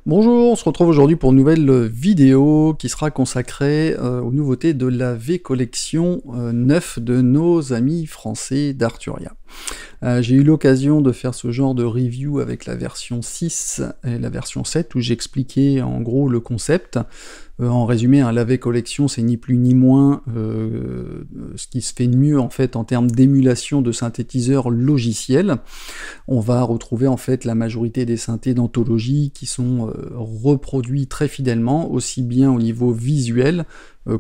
Bonjour, on se retrouve aujourd'hui pour une nouvelle vidéo qui sera consacrée aux nouveautés de la V-Collection 9 de nos amis français d'Arturia. J'ai eu l'occasion de faire ce genre de review avec la version 6 et la version 7 où j'expliquais en gros le concept. En résumé, la V-Collection c'est ni plus ni moins ce qui se fait de mieux en fait en termes d'émulation de synthétiseurs logiciels. On va retrouver en fait la majorité des synthés d'anthologie qui sont reproduits très fidèlement, aussi bien au niveau visuel,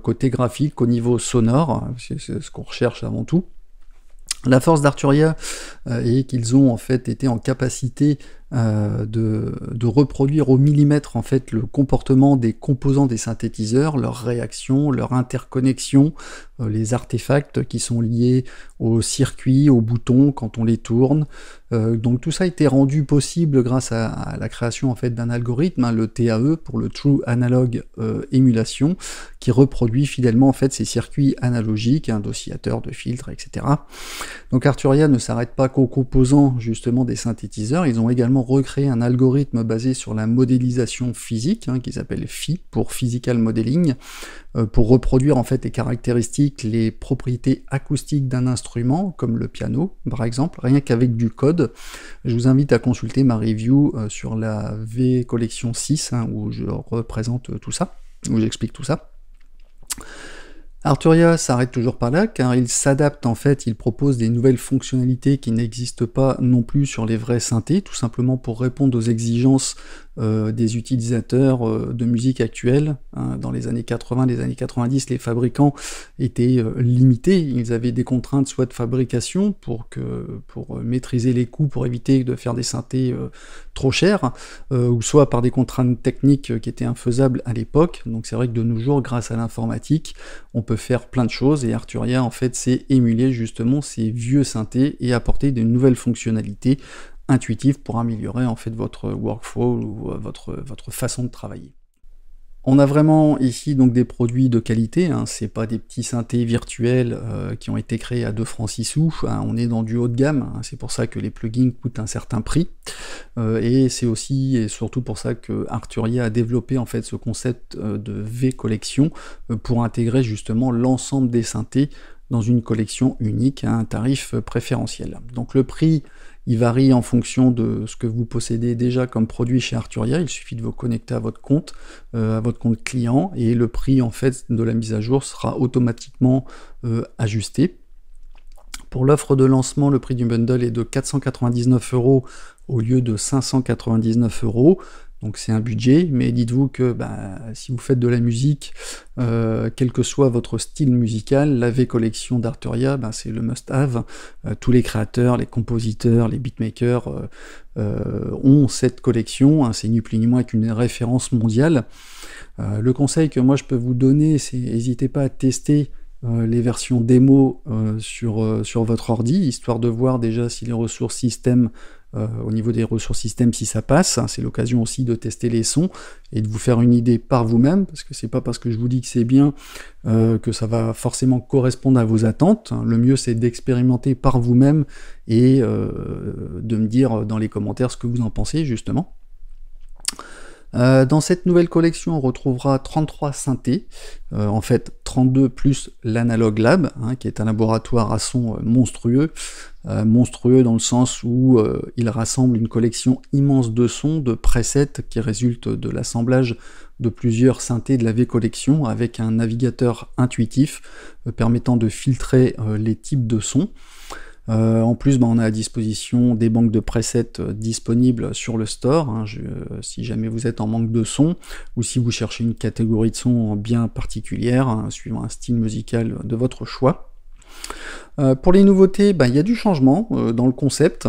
côté graphique, qu'au niveau sonore, c'est ce qu'on recherche avant tout. La force d'Arturia est qu'ils ont en fait été en capacité de reproduire au millimètre en fait le comportement des composants des synthétiseurs, leurs réactions, leurs interconnexions, les artefacts qui sont liés aux circuits, aux boutons quand on les tourne. Donc tout ça a été rendu possible grâce à la création en fait d'un algorithme, le TAE pour le True Analog Emulation, qui reproduit fidèlement en fait ces circuits analogiques, d'oscillateurs, de filtres, etc. Donc Arturia ne s'arrête pas qu'aux composants justement des synthétiseurs, ils ont également recréé un algorithme basé sur la modélisation physique, qui s'appelle PHY pour Physical Modeling, pour reproduire en fait les caractéristiques, les propriétés acoustiques d'un instrument, comme le piano par exemple, rien qu'avec du code. Je vous invite à consulter ma review sur la V-Collection 6, où je représente tout ça, où j'explique tout ça. Arturia s'arrête toujours pas là, car il s'adapte en fait, il propose des nouvelles fonctionnalités qui n'existent pas non plus sur les vrais synthés, tout simplement pour répondre aux exigences des utilisateurs de musique actuelle. Dans les années 80, les années 90, les fabricants étaient limités, ils avaient des contraintes soit de fabrication pour maîtriser les coûts, pour éviter de faire des synthés trop chers, ou soit par des contraintes techniques qui étaient infaisables à l'époque. Donc c'est vrai que de nos jours, grâce à l'informatique, on peut faire plein de choses, et Arturia en fait c'est émuler justement ces vieux synthés et apporter de nouvelles fonctionnalités intuitives pour améliorer en fait votre workflow ou votre façon de travailler. On a vraiment ici donc des produits de qualité, c'est pas des petits synthés virtuels qui ont été créés à 2 francs 6 sous, on est dans du haut de gamme, c'est pour ça que les plugins coûtent un certain prix, et c'est aussi et surtout pour ça que Arturia a développé en fait ce concept de V-Collection pour intégrer justement l'ensemble des synthés dans une collection unique à un tarif préférentiel. Donc le prix il varie en fonction de ce que vous possédez déjà comme produit chez Arturia, il suffit de vous connecter à votre compte client, et le prix en fait de la mise à jour sera automatiquement ajusté. Pour l'offre de lancement, le prix du bundle est de 499 € au lieu de 599 €. Donc c'est un budget, mais dites-vous que si vous faites de la musique, quel que soit votre style musical, la V-Collection d'Arturia, c'est le must-have. Tous les créateurs, les compositeurs, les beatmakers ont cette collection, c'est ni plus ni moins qu'une référence mondiale. Le conseil que moi je peux vous donner, c'est n'hésitez pas à tester les versions démo sur votre ordi, histoire de voir déjà si les ressources système, au niveau des ressources système, si ça passe. C'est l'occasion aussi de tester les sons et de vous faire une idée par vous-même, parce que c'est pas parce que je vous dis que c'est bien que ça va forcément correspondre à vos attentes. Le mieux c'est d'expérimenter par vous-même et de me dire dans les commentaires ce que vous en pensez justement. Dans cette nouvelle collection, on retrouvera 33 synthés, en fait 32 plus l'Analog Lab, qui est un laboratoire à son monstrueux, monstrueux dans le sens où il rassemble une collection immense de sons, de presets qui résultent de l'assemblage de plusieurs synthés de la V-Collection avec un navigateur intuitif permettant de filtrer les types de sons. En plus, on a à disposition des banques de presets disponibles sur le store, si jamais vous êtes en manque de son, ou si vous cherchez une catégorie de son bien particulière, suivant un style musical de votre choix. Pour les nouveautés, il y a du changement dans le concept.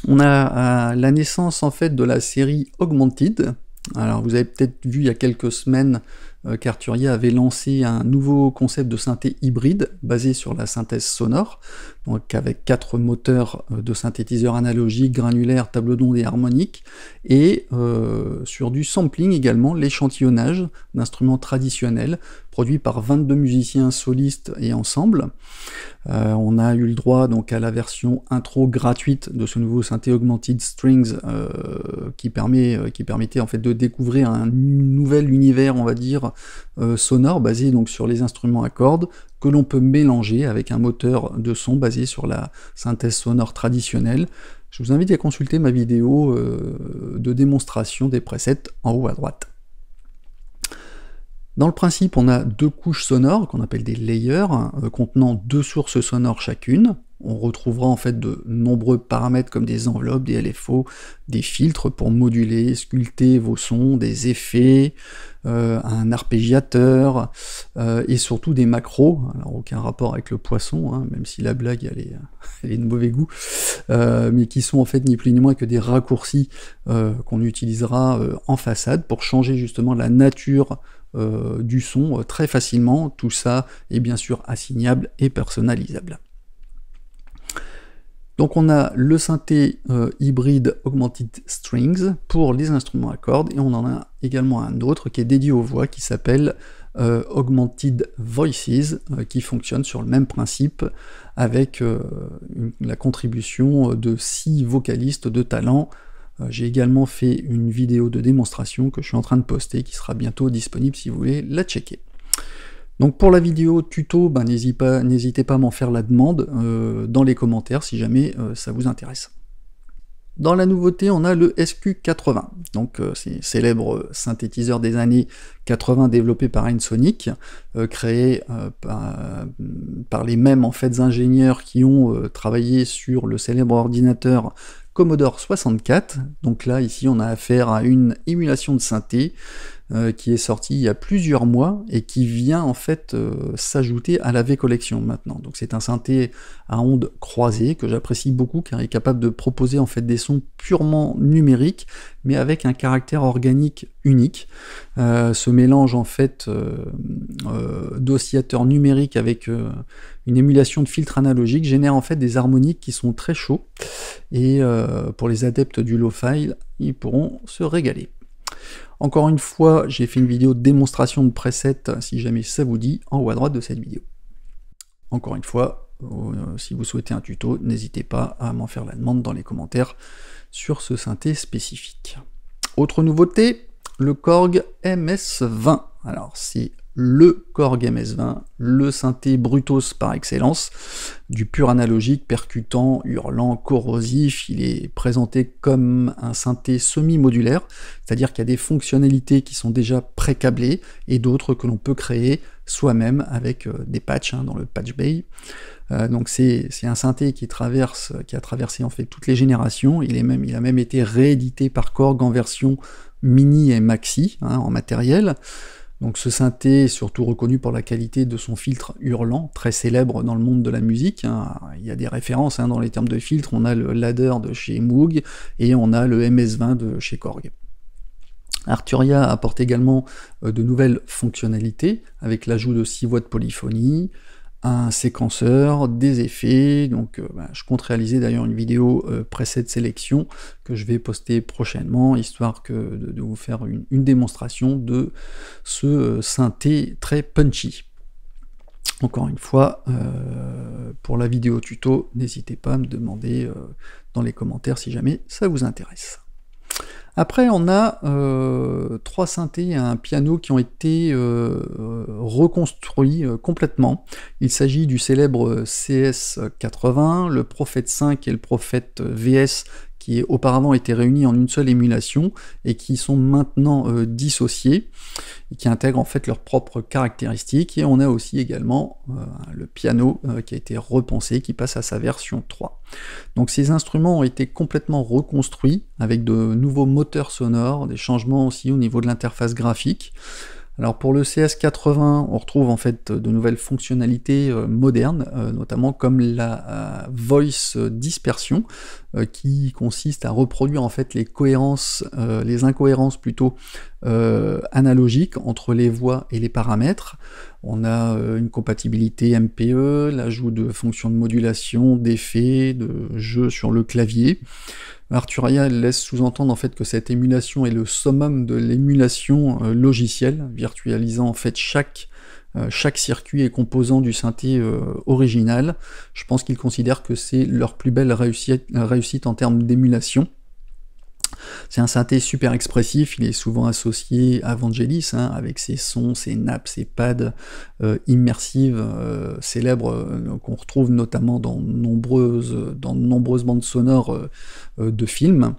On a la naissance en fait de la série Augmented. Alors vous avez peut-être vu il y a quelques semaines qu'Arturia avait lancé un nouveau concept de synthé hybride basé sur la synthèse sonore. donc avec 4 moteurs de synthétiseurs analogiques, granulaires, table d'ondes et harmoniques, et sur du sampling également, l'échantillonnage d'instruments traditionnels, produits par 22 musiciens solistes et ensemble. On a eu le droit donc à la version intro gratuite de ce nouveau synthé Augmented Strings qui permettait en fait de découvrir un nouvel univers, on va dire, sonore basé donc sur les instruments à cordes que l'on peut mélanger avec un moteur de son basé sur la synthèse sonore traditionnelle. Je vous invite à consulter ma vidéo de démonstration des presets en haut à droite. Dans le principe, on a 2 couches sonores qu'on appelle des layers, contenant 2 sources sonores chacune. On retrouvera en fait de nombreux paramètres comme des enveloppes, des LFO, des filtres pour moduler, sculpter vos sons, des effets, un arpégiateur, et surtout des macros. Alors aucun rapport avec le poisson, hein, même si la blague elle est de mauvais goût, mais qui sont en fait ni plus ni moins que des raccourcis qu'on utilisera en façade pour changer justement la nature du son très facilement. Tout ça est bien sûr assignable et personnalisable. Donc on a le synthé hybride Augmented Strings pour les instruments à cordes, et on en a également un autre qui est dédié aux voix qui s'appelle Augmented Voices, qui fonctionne sur le même principe avec la contribution de 6 vocalistes de talent. J'ai également fait une vidéo de démonstration que je suis en train de poster, qui sera bientôt disponible si vous voulez la checker. Donc pour la vidéo tuto, n'hésitez pas à m'en faire la demande dans les commentaires si jamais ça vous intéresse. Dans la nouveauté, on a le SQ80, donc c'est célèbre synthétiseur des années 80 développé par Ensoniq, créé par les mêmes en fait ingénieurs qui ont travaillé sur le célèbre ordinateur Commodore 64. Donc là, ici, on a affaire à une émulation de synthé qui est sortie il y a plusieurs mois et qui vient en fait s'ajouter à la V-Collection maintenant. Donc c'est un synthé à ondes croisées que j'apprécie beaucoup car il est capable de proposer en fait des sons purement numériques mais avec un caractère organique unique. Ce mélange en fait d'oscillateurs numériques avec une émulation de filtres analogiques génère en fait des harmoniques qui sont très chauds, et pour les adeptes du lo-fi, ils pourront se régaler. Encore une fois, j'ai fait une vidéo de démonstration de presets, si jamais ça vous dit, en haut à droite de cette vidéo. Encore une fois, si vous souhaitez un tuto, n'hésitez pas à m'en faire la demande dans les commentaires sur ce synthé spécifique. Autre nouveauté, le Korg MS-20. Alors c'est le Korg MS-20, le synthé Brutos par excellence, du pur analogique, percutant, hurlant, corrosif. Il est présenté comme un synthé semi-modulaire, c'est-à-dire qu'il y a des fonctionnalités qui sont déjà pré-câblées et d'autres que l'on peut créer soi-même avec des patchs dans le Patch Bay. Donc c'est un synthé qui a traversé en fait toutes les générations. Il a même été réédité par Korg en version mini et maxi en matériel. Donc ce synthé est surtout reconnu pour la qualité de son filtre hurlant, très célèbre dans le monde de la musique. Il y a des références dans les termes de filtre, on a le Ladder de chez Moog et on a le MS-20 de chez Korg. Arturia apporte également de nouvelles fonctionnalités, avec l'ajout de 6 voix de polyphonie, un séquenceur, des effets. Donc je compte réaliser d'ailleurs une vidéo preset sélection que je vais poster prochainement, histoire de vous faire une démonstration de ce synthé très punchy. Encore une fois, pour la vidéo tuto, n'hésitez pas à me demander dans les commentaires si jamais ça vous intéresse. Après, on a 3 synthés et un piano qui ont été reconstruits complètement. Il s'agit du célèbre CS80, le Prophet 5 et le Prophet VS, qui auparavant étaient réunis en une seule émulation et qui sont maintenant dissociés, et qui intègrent en fait leurs propres caractéristiques. Et on a aussi également le piano qui a été repensé, qui passe à sa version 3. Donc ces instruments ont été complètement reconstruits avec de nouveaux moteurs sonores, des changements aussi au niveau de l'interface graphique. Alors pour le CS80, on retrouve en fait de nouvelles fonctionnalités modernes, notamment comme la voice dispersion, qui consiste à reproduire en fait les incohérences plutôt analogiques entre les voix et les paramètres. On a une compatibilité MPE, l'ajout de fonctions de modulation, d'effets, de jeux sur le clavier. Arturia laisse sous-entendre en fait que cette émulation est le summum de l'émulation logicielle, virtualisant en fait chaque circuit et composant du synthé original. Je pense qu'ils considèrent que c'est leur plus belle réussite en termes d'émulation. C'est un synthé super expressif, il est souvent associé à Vangelis, avec ses sons, ses nappes, ses pads immersives célèbres qu'on retrouve notamment dans de nombreuses bandes sonores de films.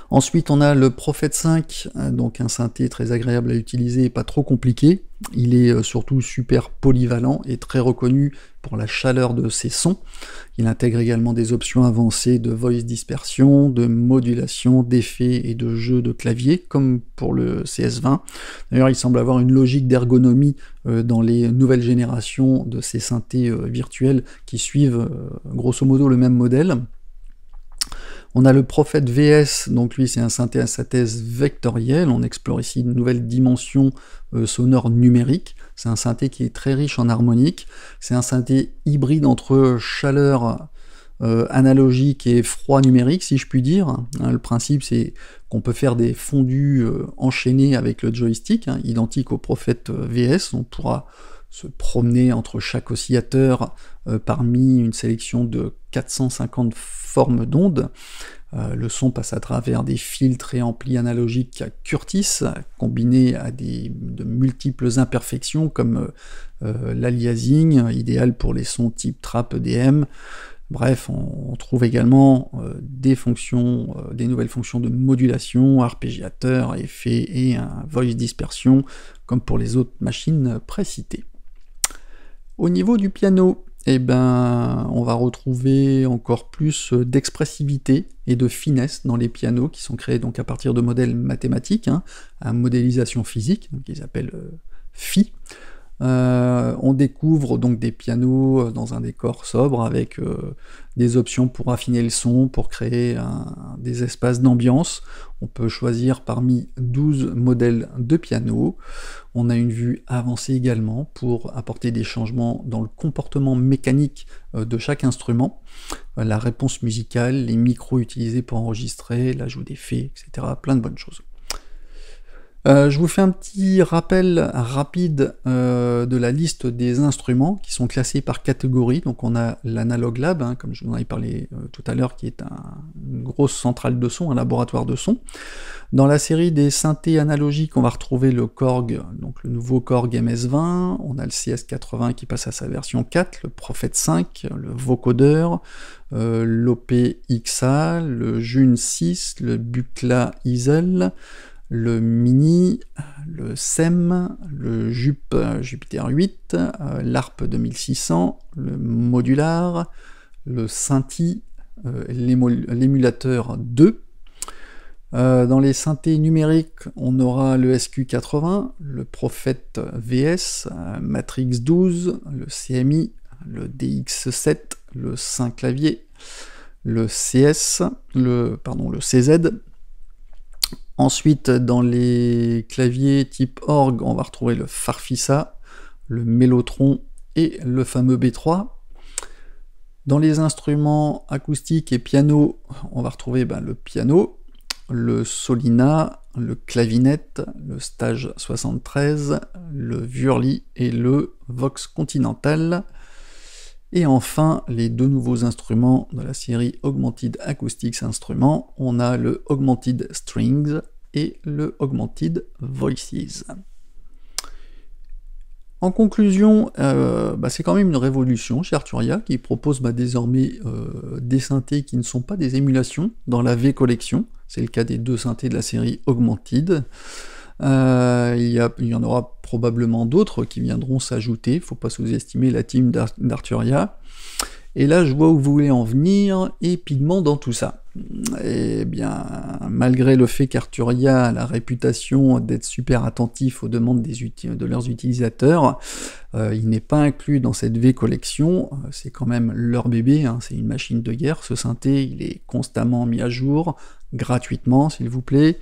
Ensuite, on a le Prophet 5, donc un synthé très agréable à utiliser et pas trop compliqué. Il est surtout super polyvalent et très reconnu pour la chaleur de ses sons. Il intègre également des options avancées de voice dispersion, de modulation, d'effets et de jeux de clavier, comme pour le CS20. D'ailleurs, il semble avoir une logique d'ergonomie dans les nouvelles générations de ces synthés virtuels qui suivent grosso modo le même modèle. On a le Prophet VS, donc lui c'est un synthé à synthèse vectorielle, on explore ici une nouvelle dimension sonore numérique, c'est un synthé qui est très riche en harmonique, c'est un synthé hybride entre chaleur analogique et froid numérique si je puis dire. Le principe c'est qu'on peut faire des fondus enchaînés avec le joystick, identique au Prophet VS, on pourra se promener entre chaque oscillateur parmi une sélection de 450 formes d'ondes. Le son passe à travers des filtres et amplis analogiques Curtis, combinés à de multiples imperfections comme l'aliasing, idéal pour les sons type trap EDM. Bref, on trouve également des nouvelles fonctions de modulation, arpégiateur, effet et un voice dispersion, comme pour les autres machines précitées. Au niveau du piano, on va retrouver encore plus d'expressivité et de finesse dans les pianos qui sont créés donc à partir de modèles mathématiques, à modélisation physique, qu'ils appellent Phi. On découvre donc des pianos dans un décor sobre avec des options pour affiner le son, pour créer des espaces d'ambiance. On peut choisir parmi 12 modèles de piano. On a une vue avancée également pour apporter des changements dans le comportement mécanique de chaque instrument, la réponse musicale, les micros utilisés pour enregistrer, l'ajout d'effets, etc. Plein de bonnes choses. Je vous fais un petit rappel rapide de la liste des instruments qui sont classés par catégorie. Donc on a l'Analog Lab, comme je vous en avais parlé tout à l'heure, qui est une grosse centrale de son, un laboratoire de son. Dans la série des synthés analogiques, on va retrouver le Korg, donc le nouveau Korg MS-20, on a le CS80 qui passe à sa version 4, le Prophet 5, le Vocoder, l'OP-XA, le June 6, le Buchla Isel, le Mini, le SEM, le Jupiter 8, l'ARP 2600, le Modular, le Synthi, l'émulateur 2. Dans les synthés numériques, on aura le SQ80, le Prophet VS, Matrix 12, le CMI, le DX7, le Synclavier, le CZ. Ensuite, dans les claviers type orgue, on va retrouver le Farfisa, le Mellotron et le fameux B3. Dans les instruments acoustiques et piano, on va retrouver le piano, le Solina, le clavinette, le Stage 73, le Wurli et le Vox Continental. Et enfin, les deux nouveaux instruments de la série Augmented Acoustics Instruments, on a le Augmented Strings et le Augmented Voices. En conclusion, c'est quand même une révolution chez Arturia qui propose désormais des synthés qui ne sont pas des émulations dans la V-Collection. C'est le cas des deux synthés de la série Augmented. Il y en aura probablement d'autres qui viendront s'ajouter, faut pas sous-estimer la team d'Arturia. Et là, je vois où vous voulez en venir, et Pigment dans tout ça. Eh bien, malgré le fait qu'Arturia a la réputation d'être super attentif aux demandes de leurs utilisateurs, il n'est pas inclus dans cette V-collection, c'est quand même leur bébé, hein, c'est une machine de guerre, ce synthé, il est constamment mis à jour, gratuitement s'il vous plaît,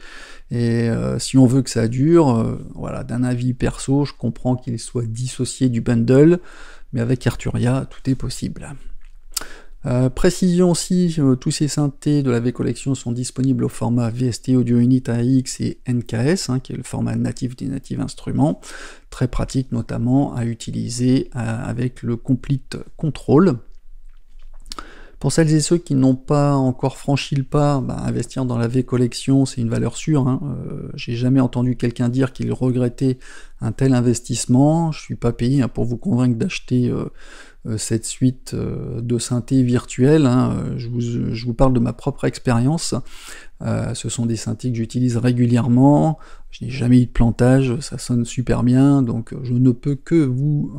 et si on veut que ça dure, voilà, d'un avis perso, je comprends qu'il soit dissocié du bundle, mais avec Arturia, tout est possible. Précision aussi, tous ces synthés de la V-Collection sont disponibles au format VST Audio Unit AX et NKS, hein, qui est le format natif des Native Instruments, très pratique notamment à utiliser avec le Complete Control. Pour celles et ceux qui n'ont pas encore franchi le pas, investir dans la V-Collection, c'est une valeur sûre, hein. J'ai jamais entendu quelqu'un dire qu'il regrettait un tel investissement. Je suis pas payé, hein, pour vous convaincre d'acheter cette suite de synthés virtuels, hein. Je vous parle de ma propre expérience. Ce sont des synthés que j'utilise régulièrement, je n'ai jamais eu de plantage, ça sonne super bien, donc je ne peux que vous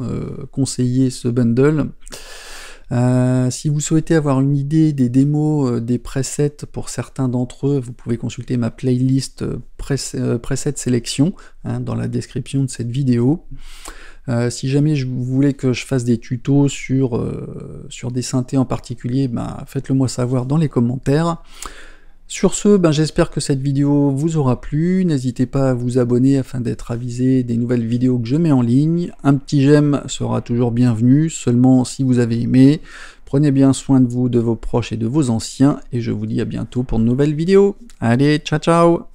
conseiller ce bundle. Si vous souhaitez avoir une idée des démos des presets pour certains d'entre eux, vous pouvez consulter ma playlist preset sélection, hein, dans la description de cette vidéo. Si jamais vous voulez que je fasse des tutos sur des synthés en particulier, faites-le moi savoir dans les commentaires. Sur ce, j'espère que cette vidéo vous aura plu, n'hésitez pas à vous abonner afin d'être avisé des nouvelles vidéos que je mets en ligne. Un petit j'aime sera toujours bienvenu, seulement si vous avez aimé. Prenez bien soin de vous, de vos proches et de vos anciens, et je vous dis à bientôt pour de nouvelles vidéos. Allez, ciao ciao!